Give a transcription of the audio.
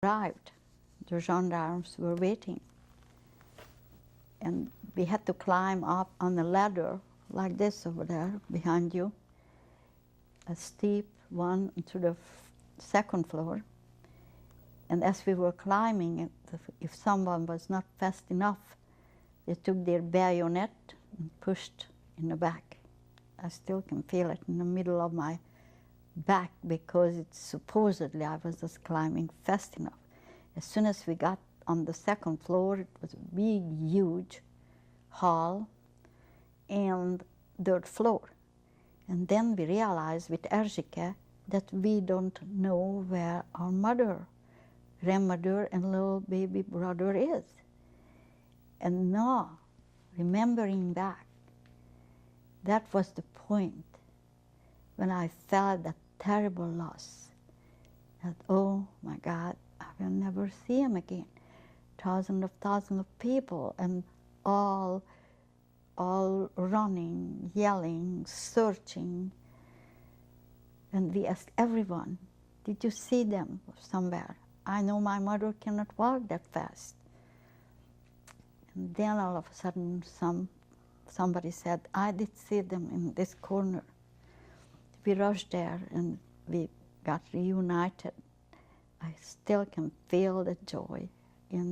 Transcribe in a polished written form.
arrived, the gendarmes were waiting. And we had to climb up on a ladder like this over there behind you, a steep one to the second floor. And as we were climbing, if someone was not fast enough, they took their bayonet and pushed in the back. I still can feel it in the middle of my back because it's supposedly I was just climbing fast enough. As soon as we got on the second floor, it was a big, huge hall and third floor. And then we realized with Erzsike that we don't know where our mother, grandmother, and little baby brother is. And now, remembering back, that was the point when I felt that terrible loss, that, oh my God, I will never see him again. Thousands of people, and all running, yelling, searching. And we asked everyone, did you see them somewhere? I know my mother cannot walk that fast. And then all of a sudden somebody said, I did see them in this corner. We rushed there and we got reunited. I still can feel the joy in